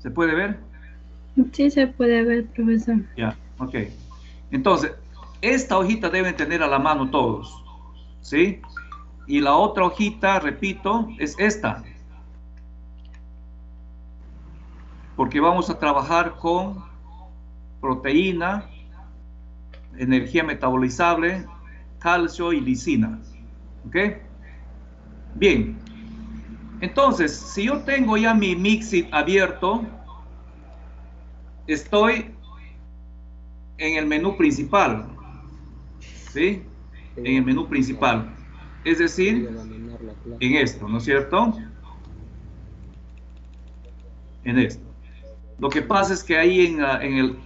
¿Se puede ver? Sí, se puede ver, profesor. Ya, ok. Entonces, esta hojita deben tener a la mano todos, ¿sí? Y la otra hojita, repito, es esta. Porque vamos a trabajar con proteína, energía metabolizable, calcio y lisina. ¿Ok? Bien. Entonces, si yo tengo ya mi Mixit abierto, estoy en el menú principal. ¿Sí? En el menú principal. Es decir, en esto, ¿no es cierto? En esto. Lo que pasa es que ahí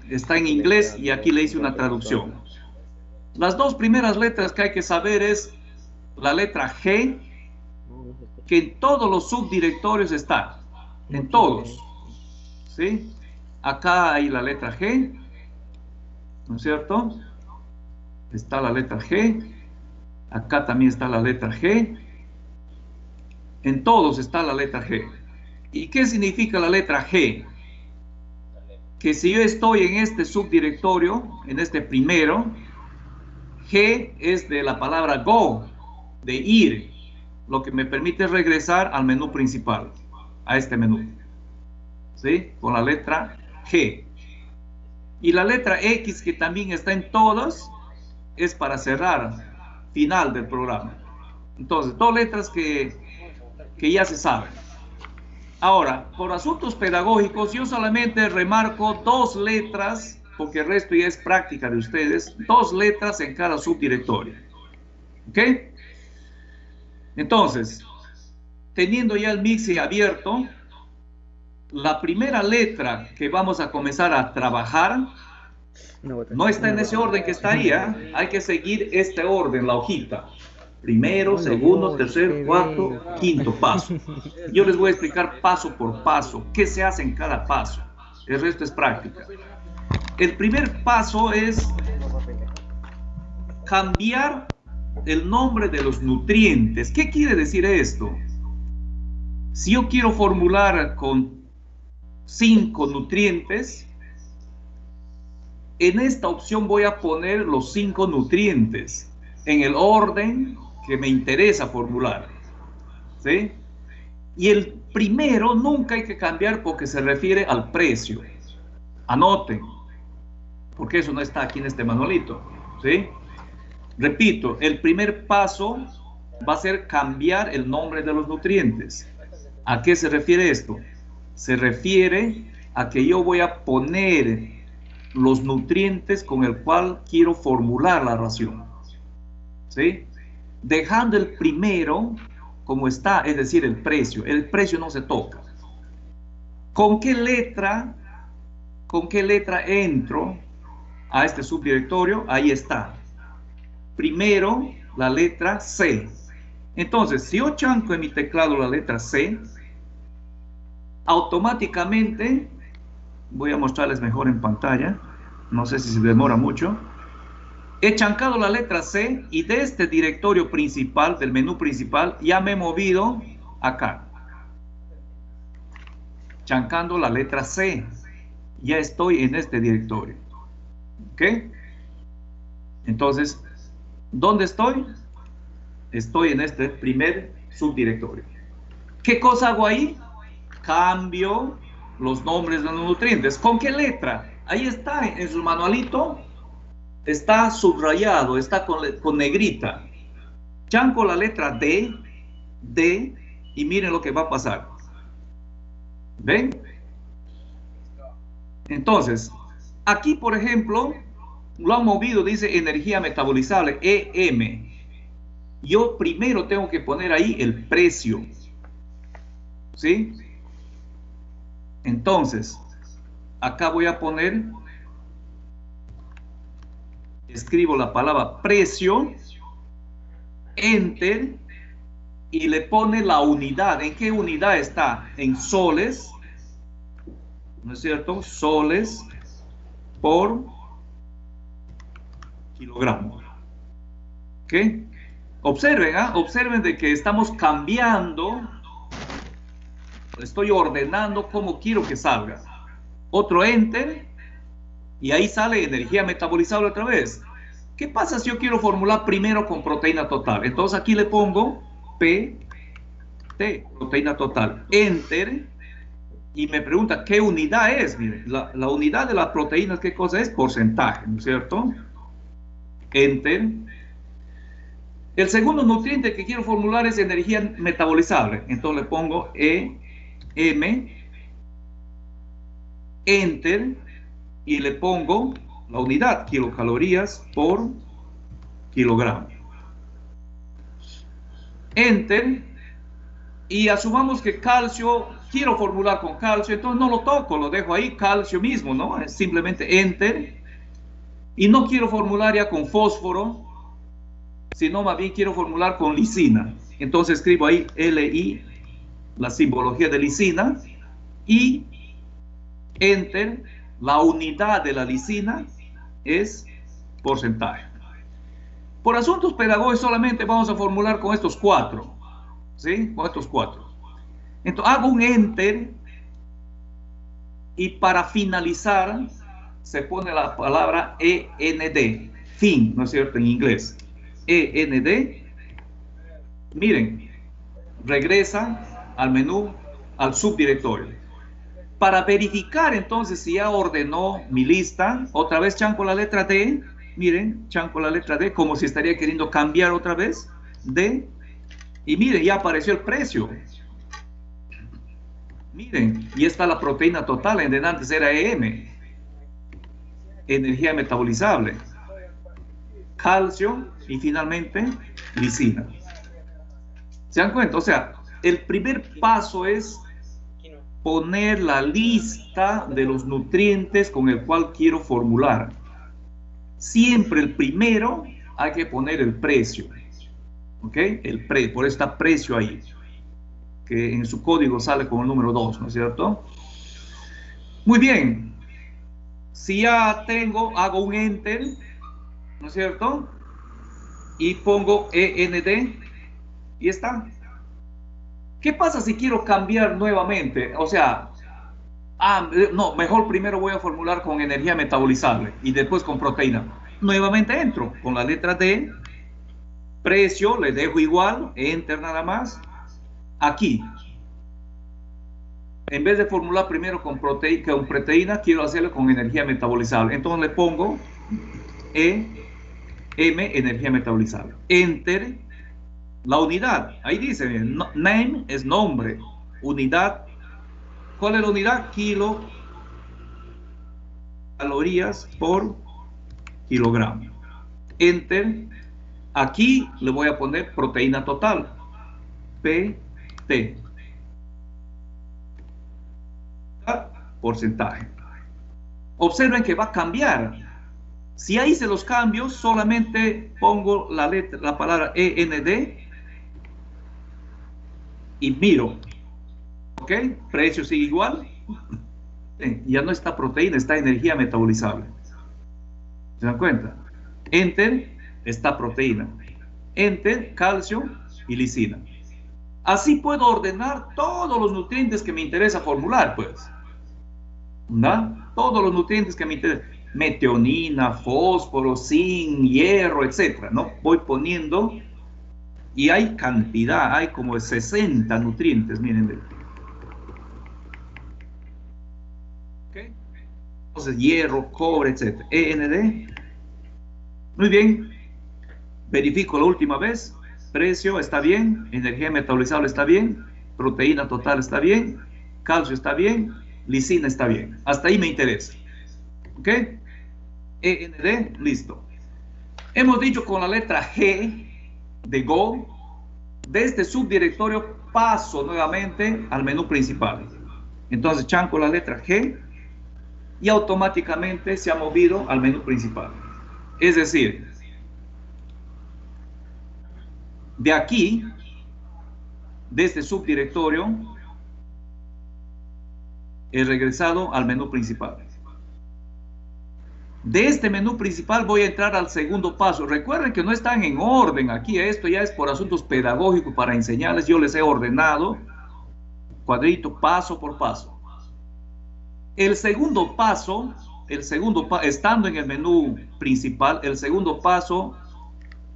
está en inglés y aquí le hice una traducción. Las dos primeras letras que hay que saber es la letra G, que en todos los subdirectorios está, en todos, ¿sí? Acá hay la letra G, ¿no es cierto? Está la letra G, acá también está la letra G, en todos está la letra G. ¿Y qué significa la letra G? Que si yo estoy en este subdirectorio, en este primero, G es de la palabra go, de ir, lo que me permite regresar al menú principal, a este menú, ¿sí? Con la letra G. Y la letra X, que también está en todas, es para cerrar, final del programa. Entonces, dos letras que ya se saben. Ahora, por asuntos pedagógicos, yo solamente remarco dos letras, porque el resto ya es práctica de ustedes, dos letras en cada subdirectorio. ¿Ok? Entonces, teniendo ya el mixer abierto, la primera letra que vamos a comenzar a trabajar no está en ese orden que está ahí, ¿eh? Hay que seguir este orden, la hojita. Primero, segundo, tercer, cuarto, quinto paso. Yo les voy a explicar paso por paso qué se hace en cada paso. El resto es práctica. El primer paso es cambiar el nombre de los nutrientes. ¿Qué quiere decir esto? Si yo quiero formular con 5 nutrientes, en esta opción voy a poner los 5 nutrientes en el orden que me interesa formular. ¿Sí? Y el primero nunca hay que cambiar porque se refiere al precio. Anoten, porque eso no está aquí en este manualito. ¿Sí? Repito, el primer paso va a ser cambiar el nombre de los nutrientes. ¿A qué se refiere esto? Se refiere a que yo voy a poner los nutrientes con el cual quiero formular la ración. ¿Sí? Dejando el primero como está, es decir, el precio. El precio no se toca. ¿Con qué letra entro a este subdirectorio? Ahí está. Primero, la letra C. Entonces, si yo chanco en mi teclado la letra C, automáticamente, voy a mostrarles mejor en pantalla, no sé si se demora mucho, he chancado la letra C y de este directorio principal, del menú principal, ya me he movido acá. Chancando la letra C, ya estoy en este directorio. ¿Ok? Entonces, ¿dónde estoy? Estoy en este primer subdirectorio. ¿Qué cosa hago ahí? Cambio los nombres de los nutrientes. ¿Con qué letra? Ahí está, en su manualito, está subrayado, está con negrita. Chanco la letra D, y miren lo que va a pasar. ¿Ven? Entonces, aquí, por ejemplo, lo han movido, dice energía metabolizable, EM. Yo primero tengo que poner ahí el precio. ¿Sí? Entonces, acá voy a poner, escribo la palabra precio, enter, y le pone la unidad. ¿En qué unidad está? En soles, ¿no es cierto? Soles por kilogramo. ¿Ok? Observen, observen de que estamos cambiando Estoy ordenando cómo quiero que salga. Otro Enter. Y ahí sale energía metabolizable otra vez. ¿Qué pasa si yo quiero formular primero con proteína total? Entonces aquí le pongo PT, proteína total. Enter. Y me pregunta, ¿qué unidad es? Miren, la unidad de las proteínas, ¿qué cosa es? Porcentaje, ¿no es cierto? Enter. El segundo nutriente que quiero formular es energía metabolizable. Entonces le pongo EM. Enter. Y le pongo la unidad, kilocalorías por kilogramo. Enter. Y asumamos que calcio, quiero formular con calcio, entonces no lo toco, lo dejo ahí, calcio mismo, ¿no? Es simplemente Enter. Y no quiero formular ya con fósforo, sino más bien quiero formular con lisina. Entonces escribo ahí LI, la simbología de lisina, y Enter. La unidad de la lisina es porcentaje. Por asuntos pedagógicos solamente vamos a formular con estos cuatro. ¿Sí? Con estos cuatro. Entonces hago un Enter y para finalizar se pone la palabra END. Fin, ¿no es cierto? En inglés. END. Miren, regresa al menú, al subdirectorio. Para verificar entonces si ya ordenó mi lista, otra vez chanco la letra D, miren, chanco la letra D, como si estaría queriendo cambiar otra vez, D, y miren, ya apareció el precio. Miren, y está la proteína total, en antes era EM, energía metabolizable, calcio y finalmente lisina. ¿Se dan cuenta? O sea, el primer paso es poner la lista de los nutrientes con el cual quiero formular. Siempre el primero hay que poner el precio. ¿Ok? Por eso está precio ahí, que en su código sale con el número 2, ¿no es cierto? Muy bien. Si ya tengo, hago un Enter, ¿no es cierto? Y pongo END y está. ¿Qué pasa si quiero cambiar nuevamente? O sea, no, mejor primero voy a formular con energía metabolizable y después con proteína. Nuevamente entro con la letra D, precio, le dejo igual, Enter nada más. Aquí, en vez de formular primero con proteína, quiero hacerlo con energía metabolizable. Entonces le pongo EM, energía metabolizable. Enter. La unidad, ahí dice, name es nombre, unidad, ¿cuál es la unidad? Kilocalorías por kilogramo. Enter, aquí le voy a poner proteína total, PT, porcentaje. Observen que va a cambiar. Si ya hice los cambios, solamente pongo la palabra END y miro, ¿ok? Precio sigue igual, ya no está proteína, está energía metabolizable. ¿Se dan cuenta? Enter, está proteína. Enter, calcio y lisina. Así puedo ordenar todos los nutrientes que me interesa formular, pues. ¿No? Todos los nutrientes que me interesan. Metionina, fósforo, zinc, hierro, etcétera, ¿no? Voy poniendo. Y hay cantidad, hay como 60 nutrientes, miren. ¿Okay? Entonces, hierro, cobre, etc. END. Muy bien. Verifico la última vez. Precio está bien. Energía metabolizable está bien. Proteína total está bien. Calcio está bien. Lisina está bien. Hasta ahí me interesa. ¿Ok? END, listo. Hemos dicho con la letra G de Go, de este subdirectorio paso nuevamente al menú principal. Entonces chanco la letra G y automáticamente se ha movido al menú principal. Es decir, de aquí, de este subdirectorio, he regresado al menú principal. De este menú principal voy a entrar al segundo paso. Recuerden que no están en orden aquí. Esto ya es por asuntos pedagógicos para enseñarles. Yo les he ordenado cuadrito paso por paso. El segundo paso, estando en el menú principal, el segundo paso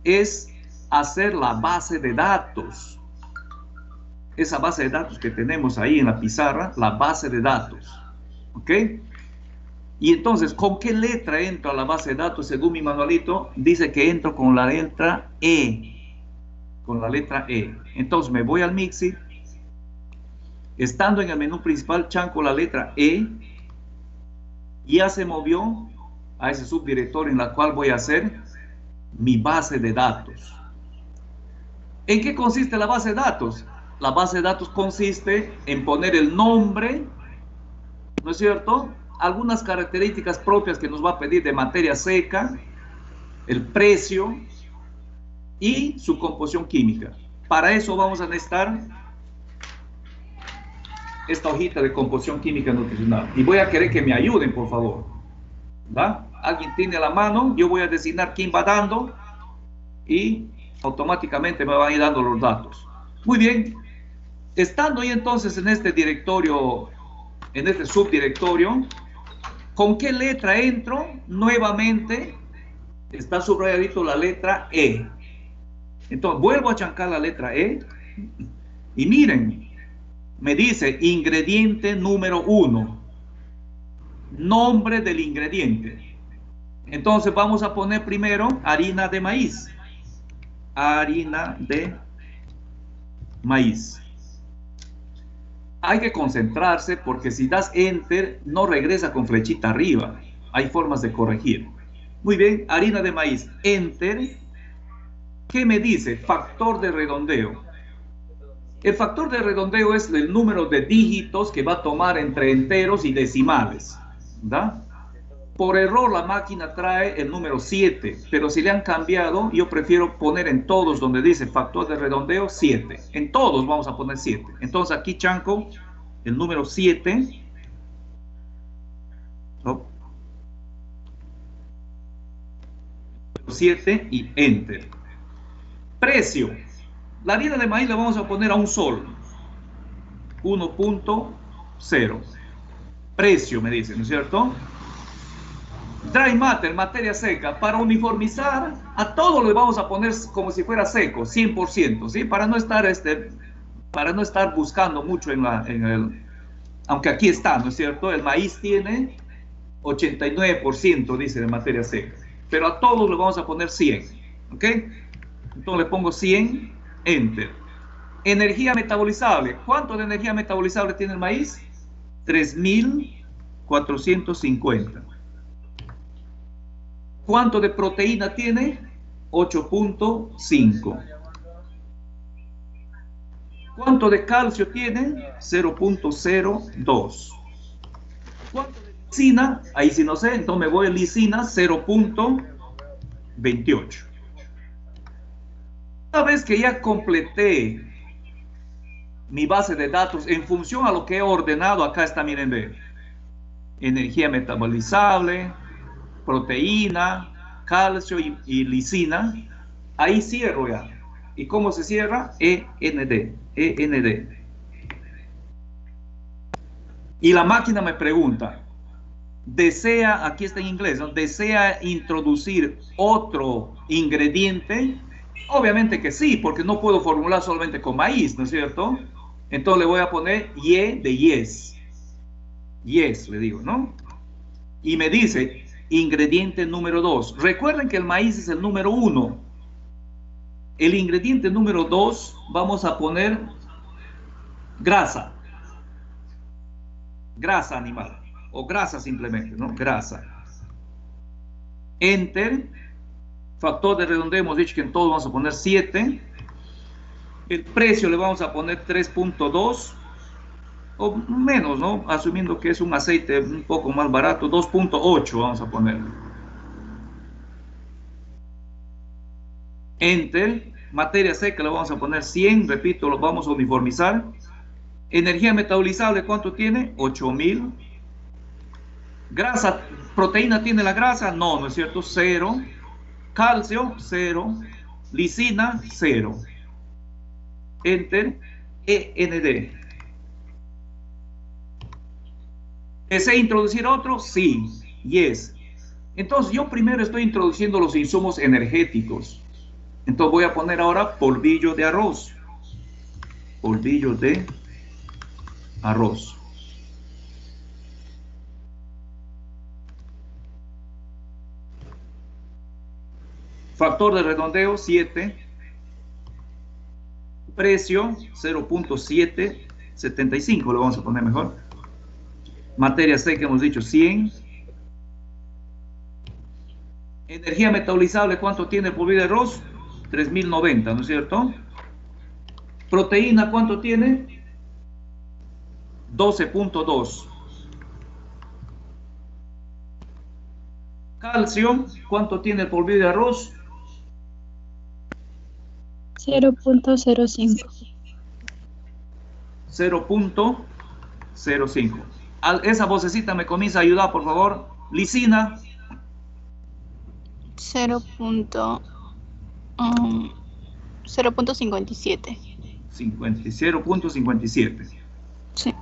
es hacer la base de datos. Esa base de datos que tenemos ahí en la pizarra, la base de datos. ¿Ok? Y entonces, ¿con qué letra entro a la base de datos? Según mi manualito, dice que entro con la letra E. Con la letra E. Entonces me voy al Mixi. Estando en el menú principal, chanco la letra E. Ya se movió a ese subdirectorio en la cual voy a hacer mi base de datos. ¿En qué consiste la base de datos? La base de datos consiste en poner el nombre, ¿no es cierto? Algunas características propias que nos va a pedir de materia seca, el precio y su composición química. Para eso vamos a necesitar esta hojita de composición química nutricional. Y voy a querer que me ayuden, por favor. ¿Va? Alguien tiene a la mano, yo voy a designar quién va dando y automáticamente me van a ir dando los datos. Muy bien. Estando ahí entonces en este directorio, en este subdirectorio, ¿con qué letra entro? Nuevamente está subrayadito la letra E. Entonces vuelvo a chancar la letra E y miren, me dice ingrediente número 1, nombre del ingrediente. Entonces vamos a poner primero harina de maíz. Harina de maíz. Hay que concentrarse porque si das enter no regresa con flechita arriba. Hay formas de corregir. Muy bien, harina de maíz, enter. ¿Qué me dice? Factor de redondeo. El factor de redondeo es el número de dígitos que va a tomar entre enteros y decimales, ¿verdad? Por error la máquina trae el número 7, pero si le han cambiado, yo prefiero poner en todos donde dice factor de redondeo 7. En todos vamos a poner 7. Entonces aquí chanco el número 7. Oh. 7 y enter. Precio. La harina de maíz la vamos a poner a un sol. 1.0. Precio me dice, ¿no es cierto? Dry matter, materia seca. Para uniformizar, a todo le vamos a poner como si fuera seco, 100%, ¿sí? Para no estar buscando mucho en el... Aunque aquí está, ¿no es cierto? El maíz tiene 89%, dice, de materia seca. Pero a todos le vamos a poner 100, ¿ok? Entonces le pongo 100, enter. Energía metabolizable. ¿Cuánto de energía metabolizable tiene el maíz? 3.450. ¿Cuánto de proteína tiene? 8.5. ¿Cuánto de calcio tiene? 0.02. ¿Cuánto de lisina? Ahí sí no sé, entonces me voy a lisina, 0.28. Una vez que ya completé mi base de datos en función a lo que he ordenado, acá está, miren, ve, energía metabolizable, proteína, calcio y lisina. Ahí cierro ya. ¿Y cómo se cierra? END. Y la máquina me pregunta, ¿desea, aquí está en inglés, ¿no? ¿Desea introducir otro ingrediente? Obviamente que sí, porque no puedo formular solamente con maíz, ¿no es cierto? Entonces le voy a poner Y de yes. Yes, le digo, ¿no? Y me dice, ingrediente número 2. Recuerden que el maíz es el número 1. El ingrediente número 2 vamos a poner grasa. Grasa animal. O grasa simplemente, ¿no? Grasa. Enter. Factor de redondeo, hemos dicho que en todo vamos a poner 7. El precio le vamos a poner 3.2 o menos, ¿no? Asumiendo que es un aceite un poco más barato, 2.8 vamos a poner. Enter. Materia seca le vamos a poner 100, repito, lo vamos a uniformizar. Energía metabolizable, ¿cuánto tiene? 8000. Grasa, proteína tiene la grasa, no es cierto, 0. Calcio, 0. Lisina, 0. Enter. END. ¿Desea introducir otro? Sí. Yes. Entonces, yo primero estoy introduciendo los insumos energéticos. Entonces, voy a poner ahora polvillo de arroz. Polvillo de arroz. Factor de redondeo 7. Precio 0.775, lo vamos a poner mejor. Materia seca hemos dicho 100. Energía metabolizable, ¿cuánto tiene el polvillo de arroz? 3090, ¿no es cierto? Proteína, ¿cuánto tiene? 12.2. Calcio, ¿cuánto tiene el polvillo de arroz? 0.05. 0.05. Esa vocecita me comienza a ayudar, por favor. Lisina. 0.57. 0.57. Sí.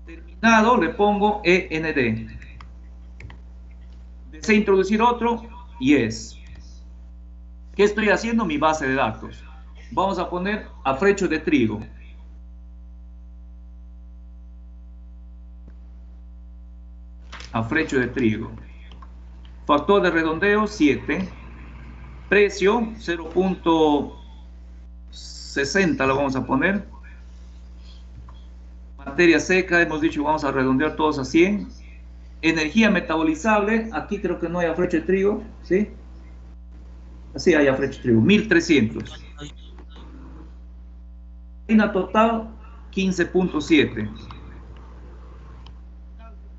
Terminado, le pongo END. ¿Desea introducir otro? Yes. ¿Qué estoy haciendo? Mi base de datos. Vamos a poner afrecho de trigo. Afrecho de trigo. Factor de redondeo 7. Precio 0.60 lo vamos a poner. Materia seca, hemos dicho vamos a redondear todos a 100. Energía metabolizable, aquí creo que no hay afrecho de trigo, ¿sí? Así hay afrecho de trigo, 1300. Harina total 15.7.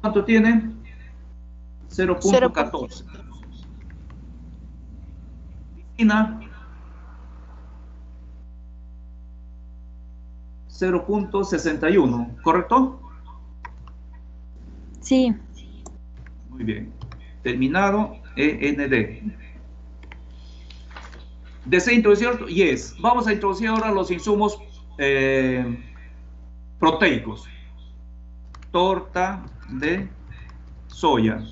¿Cuánto tiene? 0.14. Lisina 0.61, ¿correcto? Sí. Muy bien. Terminado, END. ¿Desea introducir otro? Yes. Vamos a introducir ahora los insumos proteicos. Torta de soya.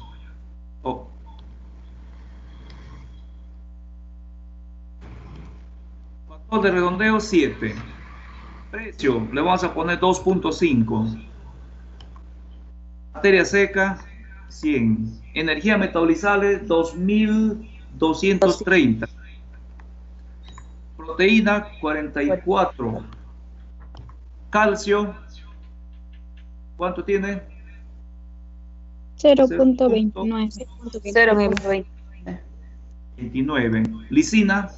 Factor de redondeo 7. Precio, le vamos a poner 2.5. Materia seca 100. Energía metabolizable 2230. Proteína 44. Calcio, ¿cuánto tiene? 0.29. 29. Lisina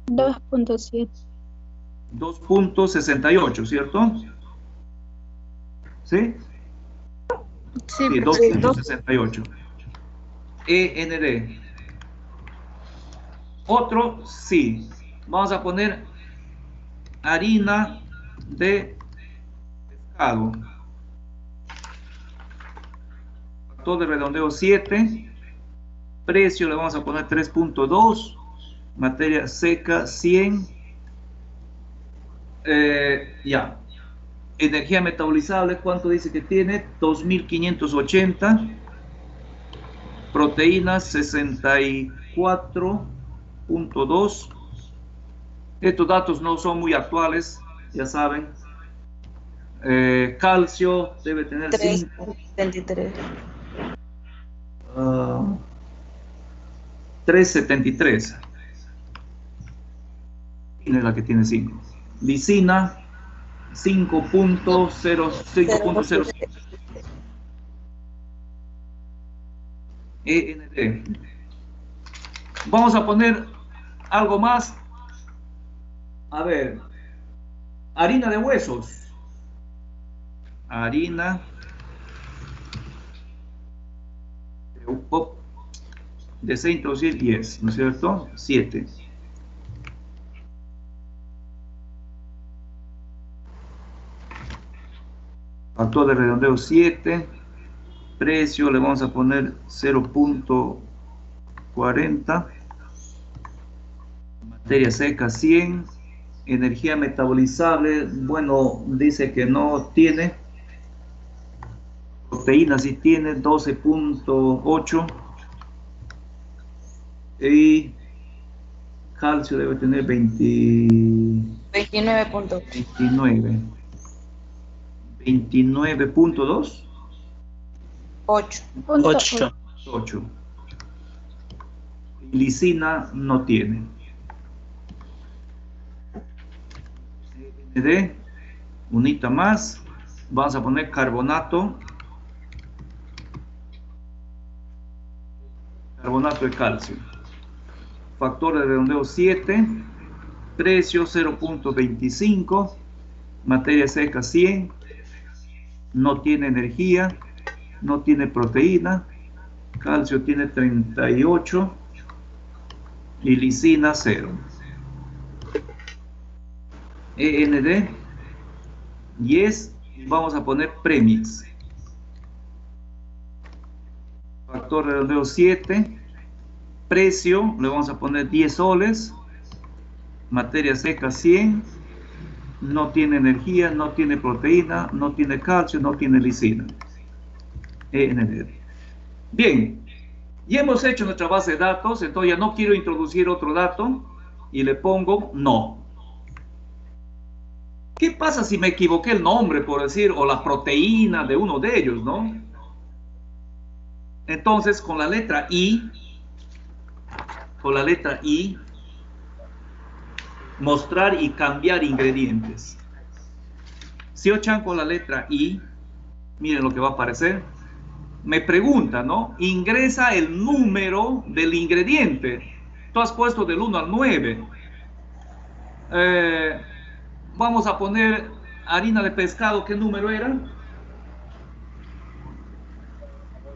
2.7. 2.68, ¿cierto? ¿Sí? Sí, Sí, 2.68. END. Otro, sí. Vamos a poner harina de pescado. Factor de redondeo 7. Precio le vamos a poner 3.2. Materia seca 100. Ya. Energía metabolizable, ¿cuánto dice que tiene? 2580. Proteínas 64.2. Estos datos no son muy actuales, ya saben. Calcio debe tener 5. 3.73. 3.73. Es la que tiene 5. Lisina 5.0. END. Vamos a poner algo más. A ver, harina de huesos. Harina desea introducir 10, ¿no es cierto? 7. Factor de redondeo 7. Precio le vamos a poner 0.40. Materia seca 100. Energía metabolizable, bueno, dice que no tiene. proteína sí tiene 12.8 y calcio debe tener 29.8. 29.2. 8. 8. 8. Lisina no tiene. ND, unita más. Vamos a poner carbonato. Carbonato de calcio. Factor de redondeo 7. Precio 0.25. Materia seca 100. No tiene energía. No tiene proteína. Calcio tiene 38. Y lisina 0. END. Yes. Vamos a poner premix. Factor de redondeo 7. Precio le vamos a poner 10 soles. Materia seca 100. No tiene energía, no tiene proteína, no tiene calcio, no tiene lisina. END. Bien, ya hemos hecho nuestra base de datos, entonces ya no quiero introducir otro dato y le pongo no. ¿Qué pasa si me equivoqué el nombre, por decir, o la proteína de uno de ellos, no? Entonces, con la letra I, mostrar y cambiar ingredientes. Si yo chanco la letra I, miren lo que va a aparecer. Me pregunta, ¿no? Ingresa el número del ingrediente. Tú has puesto del 1 al 9. Vamos a poner harina de pescado. ¿Qué número era?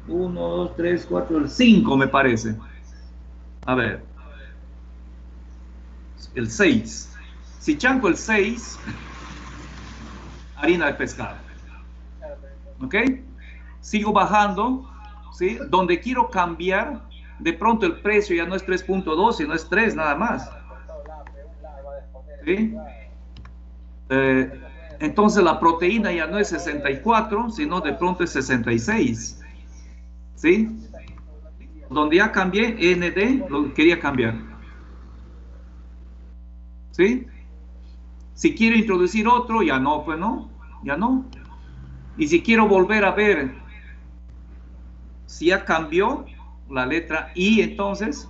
1, 2, 3, 4, el 5 me parece. A ver. El 6. Si chanco el 6, harina de pescado. ¿Ok? Sigo bajando, ¿sí? Donde quiero cambiar, de pronto el precio ya no es 3.2, sino es 3 nada más. ¿Sí? Entonces la proteína ya no es 64, sino de pronto es 66. ¿Sí? Donde ya cambié, ND, lo quería cambiar. ¿Sí? Si quiero introducir otro, ya no, pues no, ya no. Y si quiero volver a ver si ya cambió la letra I, entonces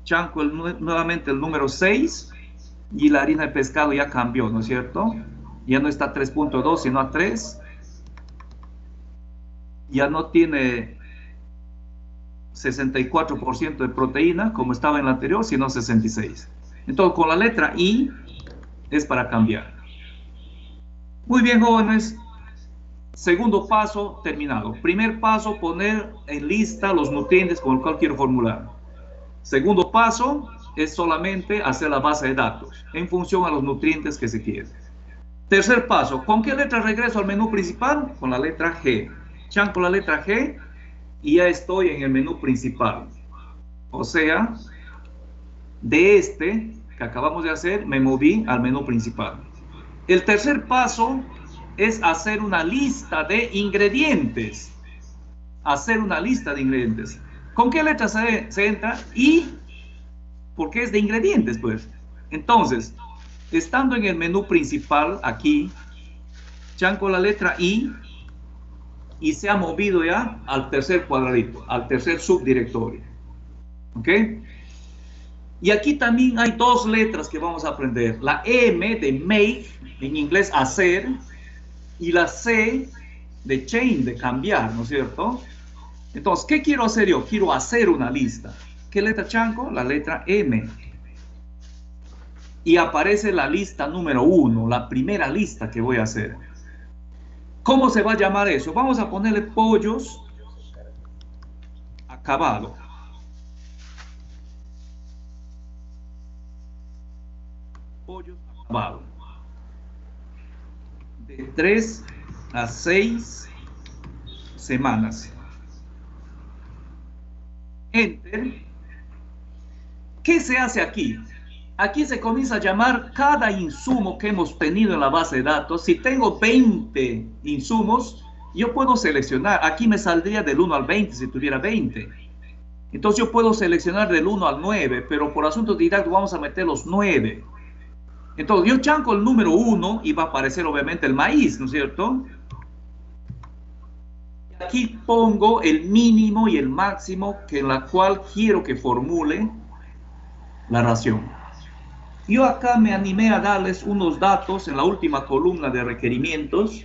chanco nuevamente el número 6 y la harina de pescado ya cambió, ¿no es cierto? Ya no está 3.2 sino a 3. Ya no tiene 64% de proteína como estaba en la anterior, sino 66. Entonces con la letra I es para cambiar. Muy bien, jóvenes. Segundo paso terminado. Primer paso, poner en lista los nutrientes con el cual quiero formular. Segundo paso es solamente hacer la base de datos en función a los nutrientes que se quieren. Tercer paso, ¿con qué letra regreso al menú principal? Con la letra G. Chanco la letra G y ya estoy en el menú principal. O sea, de este que acabamos de hacer, me moví al menú principal. El tercer paso es hacer una lista de ingredientes. Hacer una lista de ingredientes. ¿Con qué letra se entra? I, porque es de ingredientes, pues. Entonces, estando en el menú principal, aquí, chanco la letra I y se ha movido ya al tercer cuadradito, al tercer subdirectorio. ¿Ok? Y aquí también hay dos letras que vamos a aprender. La M de make, en inglés hacer, y la C de change, de cambiar, ¿no es cierto? Entonces, ¿qué quiero hacer yo? Quiero hacer una lista. ¿Qué letra chanco? La letra M. Y aparece la lista número 1, la primera lista que voy a hacer. ¿Cómo se va a llamar eso? Vamos a ponerle pollos acabado. Pollos acabado. De 3 a 6 semanas. Enter. ¿Qué se hace aquí? Aquí se comienza a llamar cada insumo que hemos tenido en la base de datos. Si tengo 20 insumos, yo puedo seleccionar, aquí me saldría del 1 al 20 si tuviera 20. Entonces yo puedo seleccionar del 1 al 9, pero por asuntos didácticos vamos a meter los 9. Entonces yo chanco el número 1 y va a aparecer obviamente el maíz, ¿no es cierto? Aquí pongo el mínimo y el máximo que en la cual quiero que formule la ración. Yo acá me animé a darles unos datos. En la última columna de requerimientos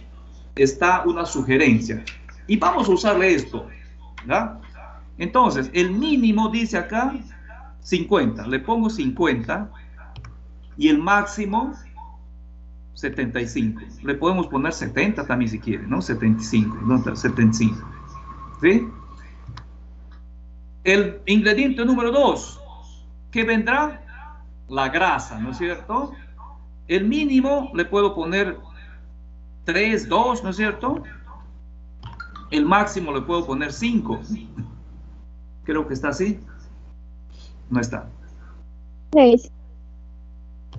está una sugerencia. Y vamos a usarle esto, ¿verdad? Entonces, el mínimo dice acá 50. Le pongo 50. Y el máximo 75. Le podemos poner 70 también si quiere, ¿no? 75. ¿Dónde está? 75. ¿Sí? El ingrediente número 2. ¿Qué vendrá? La grasa, ¿no es cierto? El mínimo le puedo poner 3, 2, ¿no es cierto? El máximo le puedo poner 5. Creo que está así. No está. 6.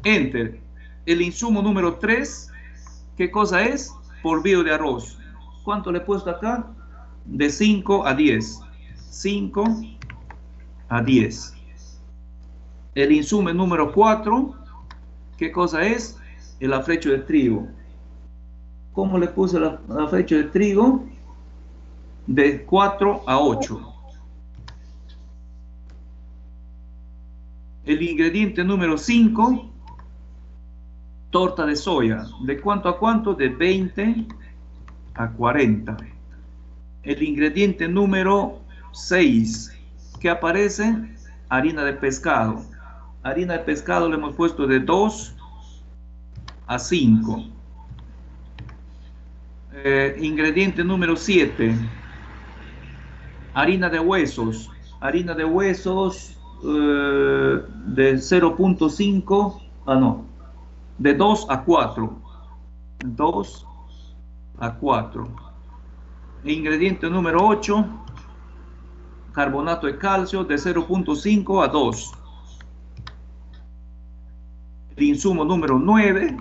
Enter. El insumo número 3, ¿qué cosa es? Polvillo de arroz. ¿Cuánto le he puesto acá? De 5 a 10. 5 a 10. El insumo número 4, ¿qué cosa es? El afrecho de trigo. ¿Cómo le puse el afrecho de trigo? De 4 a 8. El ingrediente número 5, torta de soya. ¿De cuánto a cuánto? De 20 a 40. El ingrediente número 6, ¿qué aparece? Harina de pescado. Harina de pescado le hemos puesto de 2 a 5. Ingrediente número 7, harina de huesos. Harina de huesos de 0.5, de 2 a 4. 2 a 4. Ingrediente número 8, carbonato de calcio de 0.5 a 2. El insumo número 9,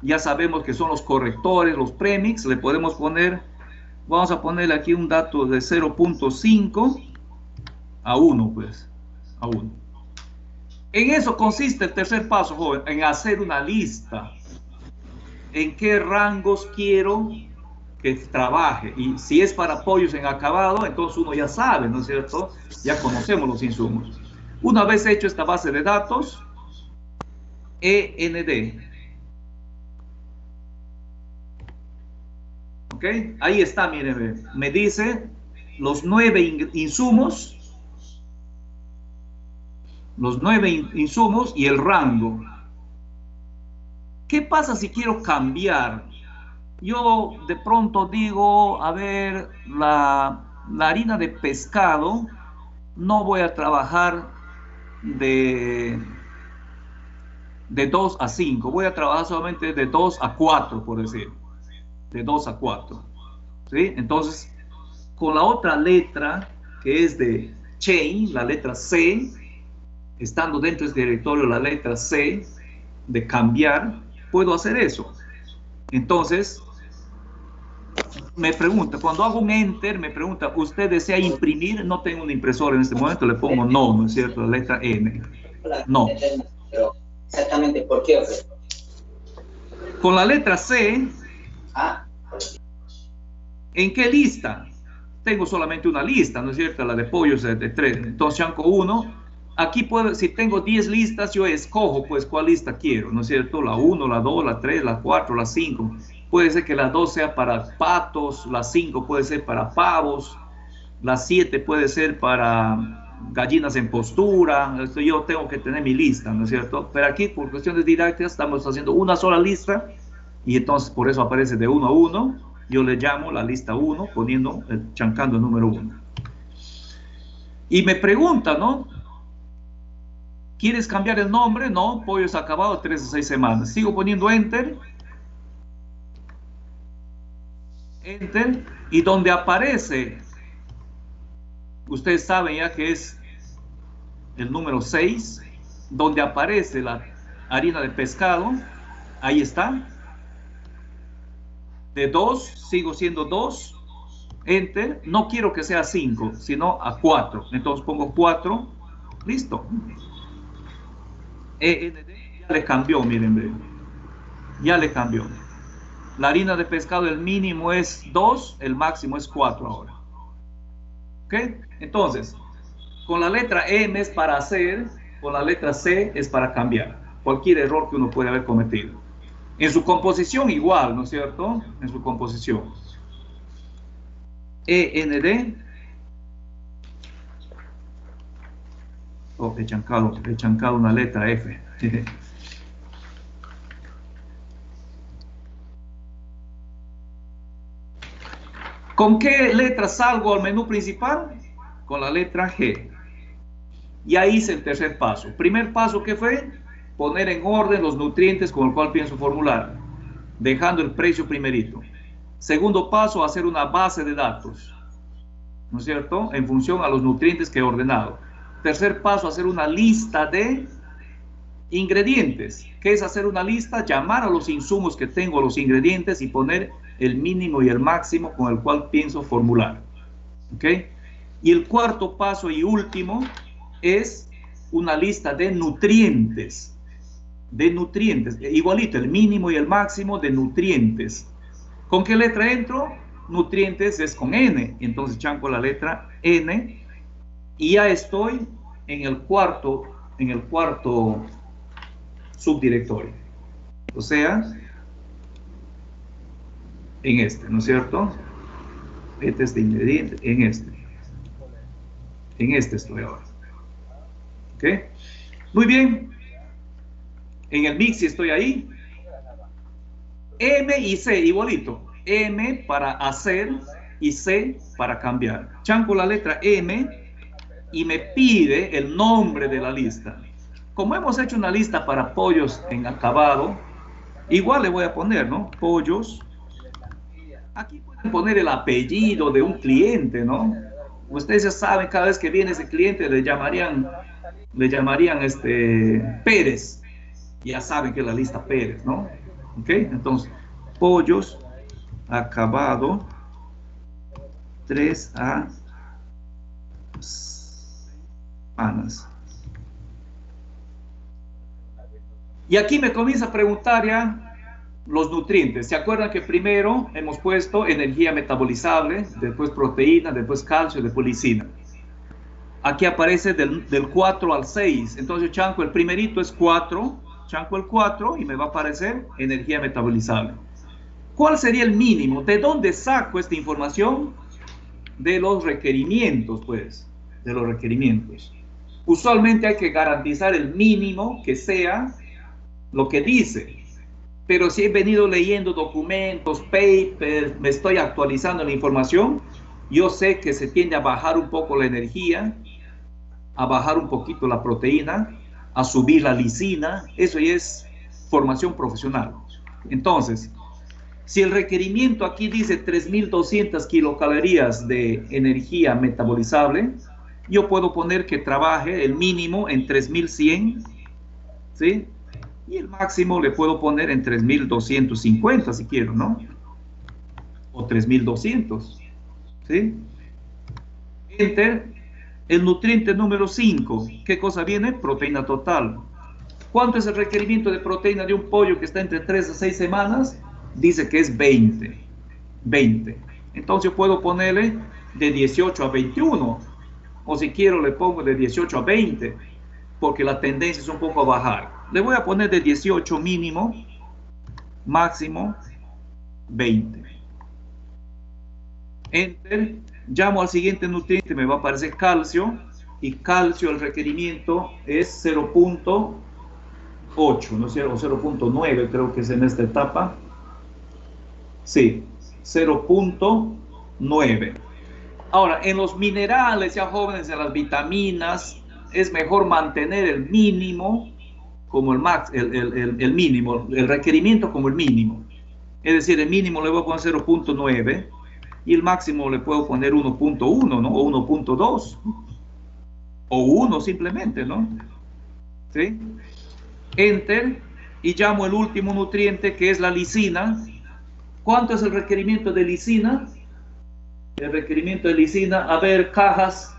ya sabemos que son los correctores, los premix. Le podemos poner, vamos a ponerle aquí un dato de 0.5 a 1, pues, a 1. En eso consiste el tercer paso, joven, en hacer una lista. En qué rangos quiero que trabaje. Y si es para pollos en acabado, entonces uno ya sabe, ¿no es cierto? Ya conocemos los insumos. Una vez hecho esta base de datos, END. ¿Ok? Ahí está, miren, me dice los 9 insumos. Los 9 insumos y el rango. ¿Qué pasa si quiero cambiar? Yo de pronto digo, a ver, la harina de pescado, no voy a trabajar de 2 a 5, voy a trabajar solamente de 2 a 4, por decir, de 2 a 4, ¿sí? Entonces, con la otra letra, que es de chain, la letra C, estando dentro de este directorio la letra C, de cambiar, puedo hacer eso. Entonces, me pregunta, cuando hago un enter, me pregunta, ¿usted desea imprimir? No tengo una impresora en este momento, le pongo no, ¿no es cierto? La letra N. No. Pero exactamente, ¿por qué? Con la letra C, ¿en qué lista? Tengo solamente una lista, ¿no es cierto? La de pollos de 3. Entonces, chanco 1. Aquí puedo, si tengo 10 listas, yo escojo pues cuál lista quiero, ¿no es cierto? La 1, la 2, la 3, la 4, la 5. Puede ser que la 2 sea para patos, la 5 puede ser para pavos, la 7 puede ser para gallinas en postura. Esto yo tengo que tener mi lista, ¿no es cierto? Pero aquí, por cuestiones didácticas, estamos haciendo una sola lista y entonces por eso aparece de 1 a 1. Yo le llamo la lista 1, chancando el número 1. Y me pregunta, ¿no? ¿Quieres cambiar el nombre? No, pollos acabados 3 a 6 semanas. Sigo poniendo enter. Enter. Y donde aparece, ustedes saben ya que es el número 6, donde aparece la harina de pescado, ahí está. De 2, sigo siendo 2. Enter, no quiero que sea 5, sino a 4. Entonces pongo 4, listo. END ya le cambió, miren, ve. Ya le cambió. La harina de pescado, el mínimo es 2, el máximo es 4 ahora. ¿Ok? Entonces, con la letra M es para hacer, con la letra C es para cambiar. Cualquier error que uno puede haber cometido. En su composición igual, ¿no es cierto? En su composición. END. Oh, he chancado una letra F. ¿Con qué letra salgo al menú principal? Con la letra G. Y ahí hice el tercer paso. Primer paso, ¿qué fue? Poner en orden los nutrientes con el cual pienso formular, dejando el precio primerito. Segundo paso, hacer una base de datos, ¿no es cierto? En función a los nutrientes que he ordenado. Tercer paso, hacer una lista de ingredientes. ¿Qué es hacer una lista? Llamar a los insumos que tengo, los ingredientes, y poner el mínimo y el máximo con el cual pienso formular. ¿Ok? Y el cuarto paso y último es una lista de nutrientes. Igualito, el mínimo y el máximo de nutrientes. ¿Con qué letra entro? Nutrientes es con N, entonces chanco la letra N y ya estoy en el cuarto subdirectorio, o sea, en este, ¿no es cierto? Este es de ingrediente, en este estoy ahora. ¿Ok? Muy bien. En el mix estoy ahí. M y C, igualito. M para hacer y C para cambiar. Chanco la letra M y me pide el nombre de la lista. Como hemos hecho una lista para pollos en acabado, igual le voy a poner, ¿no? Pollos. Aquí pueden poner el apellido de un cliente, ¿no? Ustedes ya saben, cada vez que viene ese cliente le llamarían Pérez. Ya saben que es la lista Pérez, ¿no? ¿Ok? Entonces, pollos, acabado, 3 a semanas. Y aquí me comienza a preguntar ya los nutrientes. ¿Se acuerdan que primero hemos puesto energía metabolizable, después proteína, después calcio, después lisina? Aquí aparece del 4 al 6. Entonces, chanco, el primerito es 4. Chanco el 4 y me va a aparecer energía metabolizable. ¿Cuál sería el mínimo? ¿De dónde saco esta información? De los requerimientos, pues. De los requerimientos. Usualmente hay que garantizar el mínimo que sea lo que dice. Pero si he venido leyendo documentos, papers, me estoy actualizando la información, yo sé que se tiende a bajar un poco la energía, a bajar un poquito la proteína, a subir la lisina. Eso ya es formación profesional. Entonces, si el requerimiento aquí dice 3.200 kilocalorías de energía metabolizable, yo puedo poner que trabaje el mínimo en 3.100, ¿sí? Y el máximo le puedo poner en 3.250 si quiero, ¿no? O 3.200, ¿sí? Enter. El nutriente número 5, ¿qué cosa viene? Proteína total. ¿Cuánto es el requerimiento de proteína de un pollo que está entre 3 a 6 semanas? Dice que es 20. Entonces yo puedo ponerle de 18 a 21. O si quiero le pongo de 18 a 20. Porque la tendencia es un poco a bajar. Le voy a poner de 18 mínimo, máximo 20. Enter. Llamo al siguiente nutriente, me va a aparecer calcio, y calcio, el requerimiento es 0.8, ¿no es cierto? 0.9 creo que es en esta etapa. Sí, 0.9. Ahora, en los minerales, ya jóvenes, en las vitaminas, es mejor mantener el mínimo como el mínimo, el requerimiento como el mínimo. Es decir, el mínimo le voy a poner 0.9. Y el máximo le puedo poner 1.1, ¿no? O 1.2. O 1 simplemente, ¿no? ¿Sí? Enter. Y llamo el último nutriente, que es la lisina. ¿Cuánto es el requerimiento de lisina? El requerimiento de lisina, a ver, cajas,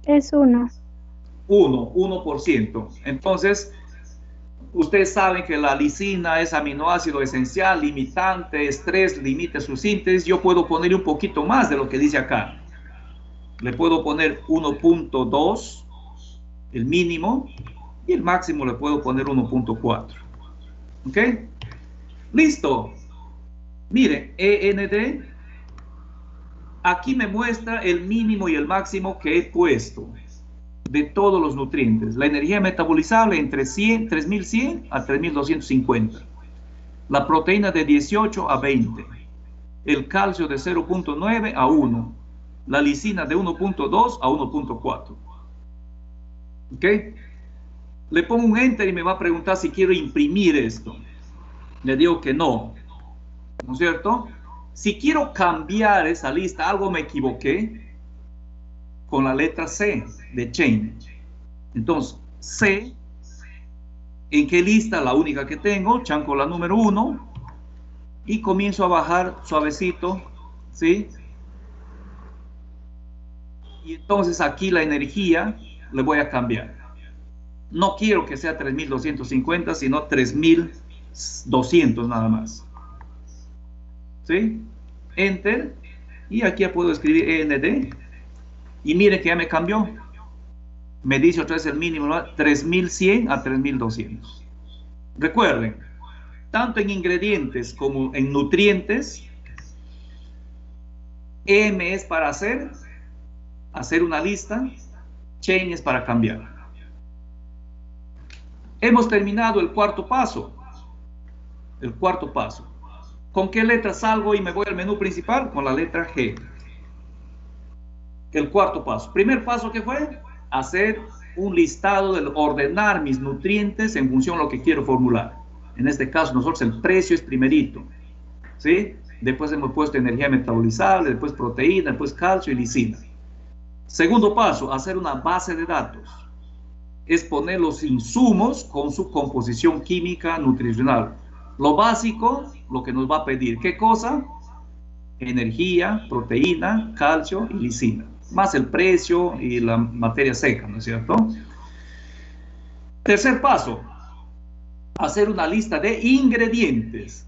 Es 1. 1%. Entonces, ustedes saben que la lisina es aminoácido esencial, limitante, estrés, limita su síntesis. Yo puedo poner un poquito más de lo que dice acá. Le puedo poner 1.2, el mínimo, y el máximo le puedo poner 1.4. ¿Ok? Listo. Mire, END, aquí me muestra el mínimo y el máximo que he puesto de todos los nutrientes. La energía metabolizable entre 3100 a 3250. La proteína de 18 a 20. El calcio de 0.9 a 1. La lisina de 1.2 a 1.4. ¿Ok? Le pongo un enter y me va a preguntar si quiero imprimir esto. Le digo que no. ¿No es cierto? Si quiero cambiar esa lista, algo me equivoqué con la letra C de change. Entonces, C, ¿en qué lista? La única que tengo, chanco la número 1, y comienzo a bajar suavecito, ¿sí? Y entonces aquí la energía le voy a cambiar. No quiero que sea 3250, sino 3200 nada más. ¿Sí? Enter. Y aquí ya puedo escribir END. Y miren que ya me cambió. Me dice otra vez el mínimo, ¿no? 3100 a 3200. Recuerden, tanto en ingredientes como en nutrientes, M es para hacer una lista, change es para cambiar. Hemos terminado el cuarto paso. El cuarto paso. ¿Con qué letra salgo y me voy al menú principal? Con la letra G. El cuarto paso. Primer paso, ¿qué fue? Hacer un listado de ordenar mis nutrientes en función de lo que quiero formular. En este caso, nosotros el precio es primerito. ¿Sí? Después hemos puesto energía metabolizable, después proteína, después calcio y lisina. Segundo paso, hacer una base de datos. Es poner los insumos con su composición química nutricional. Lo básico, lo que nos va a pedir. ¿Qué cosa? Energía, proteína, calcio y lisina. Más el precio y la materia seca, ¿no es cierto? Tercer paso, hacer una lista de ingredientes.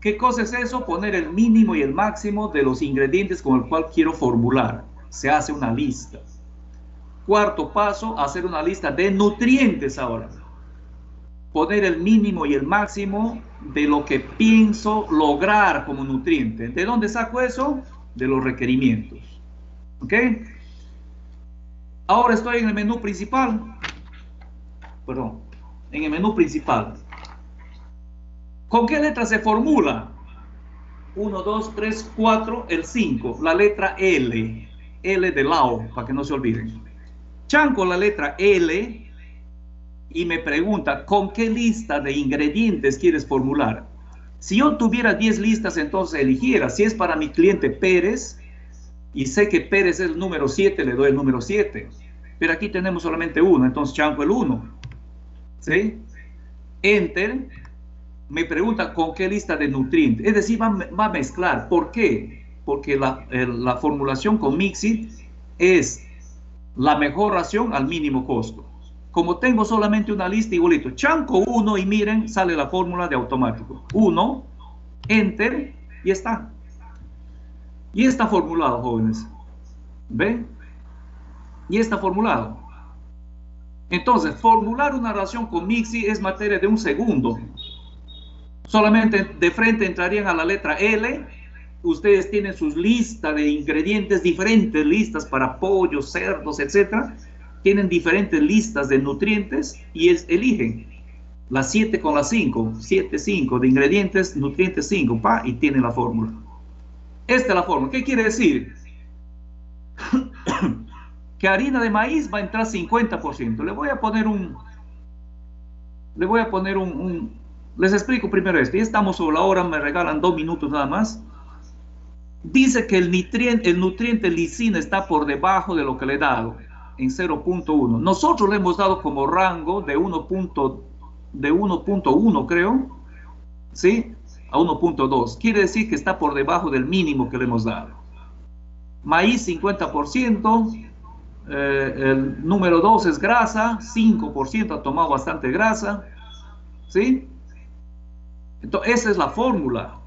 ¿Qué cosa es eso? Poner el mínimo y el máximo de los ingredientes con el cual quiero formular. Se hace una lista. Cuarto paso, hacer una lista de nutrientes ahora. Poner el mínimo y el máximo de lo que pienso lograr como nutriente. ¿De dónde saco eso? De los requerimientos. ¿Ok? Ahora estoy en el menú principal. Perdón. En el menú principal. ¿Con qué letra se formula? 1, 2, 3, 4, el 5. La letra L. L de Lao, para que no se olviden. Chanco la letra L y me pregunta, ¿con qué lista de ingredientes quieres formular? Si yo tuviera 10 listas, entonces eligiera. Si es para mi cliente Pérez, y sé que Pérez es el número 7, le doy el número 7. Pero aquí tenemos solamente uno, entonces chanco el 1. ¿Sí? Enter. Me pregunta con qué lista de nutrientes. Es decir, va a mezclar. ¿Por qué? Porque la formulación con Mixit es la mejor ración al mínimo costo. Como tengo solamente una lista, igualito, chanco 1 y miren, sale la fórmula de automático. 1, enter, y está. Y está formulado, jóvenes. ¿Ven? Y está formulado. Entonces, formular una ración con Mixit es materia de un segundo. Solamente de frente entrarían a la letra L. Ustedes tienen sus listas de ingredientes, diferentes listas para pollos, cerdos, etc. Tienen diferentes listas de nutrientes y eligen las 7 con las 5, 7, 5 de ingredientes, nutrientes 5, y tienen la fórmula. Esta es la fórmula. ¿Qué quiere decir? Que harina de maíz va a entrar 50%. Les explico primero esto. Ya estamos sobre la hora, me regalan 2 minutos nada más. Dice que el nutriente lisina está por debajo de lo que le he dado, en 0.1. Nosotros le hemos dado como rango de 1.1, creo. ¿Sí? a 1.2. Quiere decir que está por debajo del mínimo que le hemos dado. Maíz 50%, el número 2 es grasa, 5% ha tomado bastante grasa, ¿sí? Entonces, esa es la fórmula.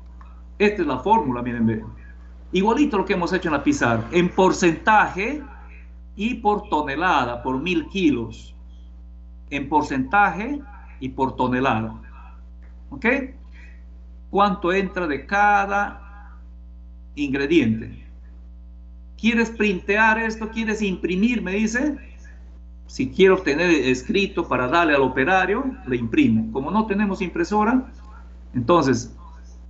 Esta es la fórmula, miren, ven. Igualito lo que hemos hecho en la pizarra, en porcentaje y por tonelada, por 1000 kilos. En porcentaje y por tonelada. ¿Ok? ¿Cuánto entra de cada ingrediente? ¿Quieres printear esto? ¿Quieres imprimir? Me dice. Si quiero obtener escrito para darle al operario, le imprimo. Como no tenemos impresora, entonces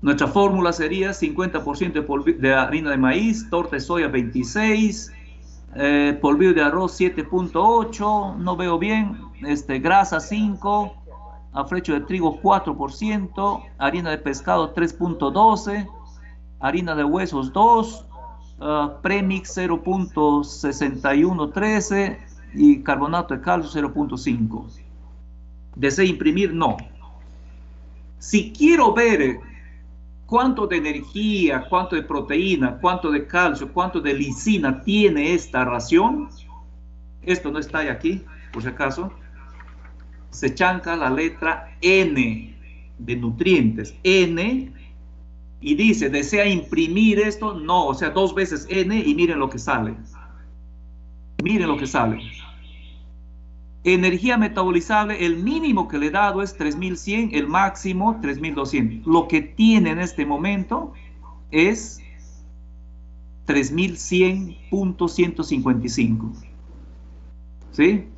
nuestra fórmula sería 50% de harina de maíz, torta de soya 26, polvillo de arroz 7.8, no veo bien, grasa 5, afrecho de trigo 4%, harina de pescado 3.12, harina de huesos 2, premix 0.6113 y carbonato de calcio 0.5. ¿Desea imprimir? No. Si quiero ver cuánto de energía, cuánto de proteína, cuánto de calcio, cuánto de lisina tiene esta ración, esto no está aquí, por si acaso, se chanca la letra N de nutrientes, N, y dice, ¿desea imprimir esto? No, o sea, 2 veces N y miren lo que sale. Miren lo que sale. Energía metabolizable, el mínimo que le he dado es 3100, el máximo 3200. Lo que tiene en este momento es 3100.155. ¿Sí?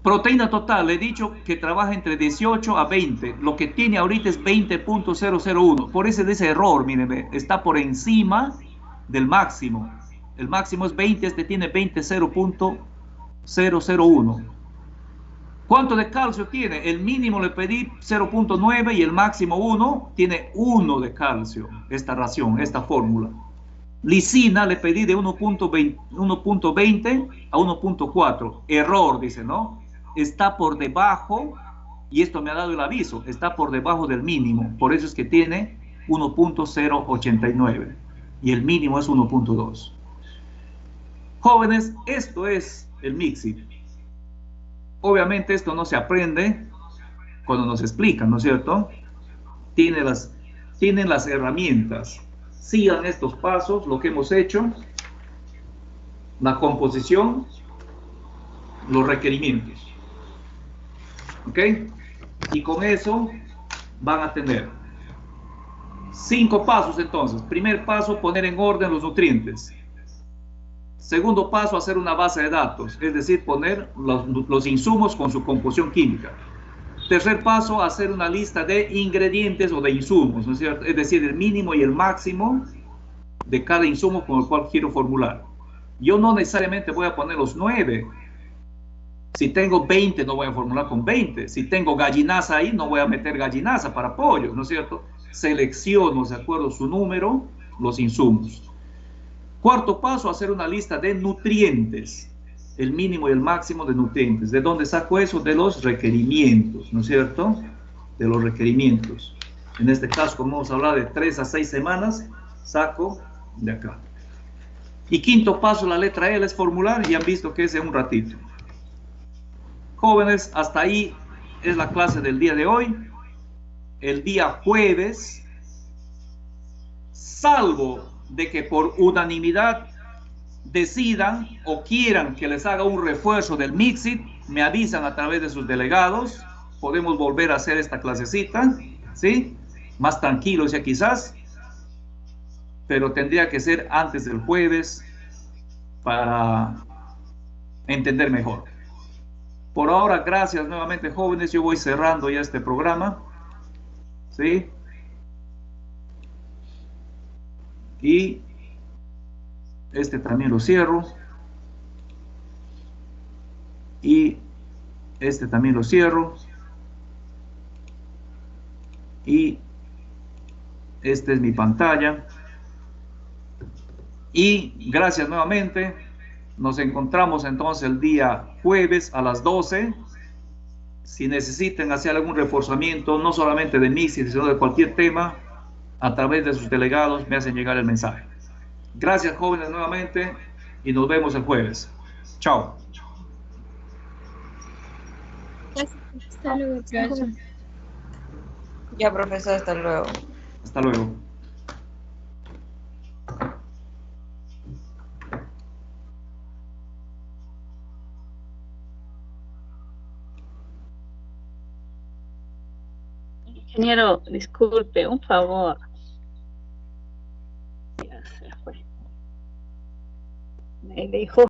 Proteína total, le he dicho que trabaja entre 18 a 20. Lo que tiene ahorita es 20.001. Por eso ese error, miren, está por encima del máximo. El máximo es 20, este tiene 20.001. ¿Cuánto de calcio tiene? El mínimo le pedí 0.9 y el máximo 1. Tiene 1 de calcio, esta ración, esta fórmula. Lisina le pedí de 1.20 a 1.4. Error, dice, ¿no? Está por debajo, y esto me ha dado el aviso, está por debajo del mínimo. Por eso es que tiene 1.089 y el mínimo es 1.2. Jóvenes, esto es el Mixit. Obviamente esto no se aprende cuando nos explican, ¿no es cierto? Tienen las herramientas. Sigan estos pasos, lo que hemos hecho, la composición, los requerimientos. ¿Ok? Y con eso van a tener 5 pasos entonces. Primer paso, poner en orden los nutrientes. Segundo paso, hacer una base de datos, es decir, poner los insumos con su composición química. Tercer paso, hacer una lista de ingredientes o de insumos, ¿no es cierto? Es decir, el mínimo y el máximo de cada insumo con el cual quiero formular. Yo no necesariamente voy a poner los 9. Si tengo 20, no voy a formular con 20. Si tengo gallinaza ahí, no voy a meter gallinaza para pollo, ¿no es cierto? Selecciono, de acuerdo a su número, los insumos. Cuarto paso, hacer una lista de nutrientes, el mínimo y el máximo de nutrientes. ¿De dónde saco eso? De los requerimientos, ¿no es cierto? De los requerimientos. En este caso, como vamos a hablar de 3 a 6 semanas, saco de acá. Y quinto paso, la letra L es formular, y han visto que es en un ratito. Jóvenes, hasta ahí es la clase del día de hoy. El día jueves, salvo de que por unanimidad decidan o quieran que les haga un refuerzo del Mixit, me avisan a través de sus delegados, podemos volver a hacer esta clasecita, ¿sí? Más tranquilos ya quizás, pero tendría que ser antes del jueves para entender mejor. Por ahora, gracias nuevamente, jóvenes, yo voy cerrando ya este programa, ¿sí? Y este también lo cierro. Y este también lo cierro. Y esta es mi pantalla. Y gracias nuevamente. Nos encontramos entonces el día jueves a las 12. Si necesitan hacer algún reforzamiento, no solamente de Mixit, sino de cualquier tema, a través de sus delegados me hacen llegar el mensaje. Gracias, jóvenes, nuevamente, y nos vemos el jueves. Chao. Hasta luego, profesor. Ya, profesor, hasta luego. Hasta luego. Ingeniero, disculpe, un favor. Ya se fue. Me dejó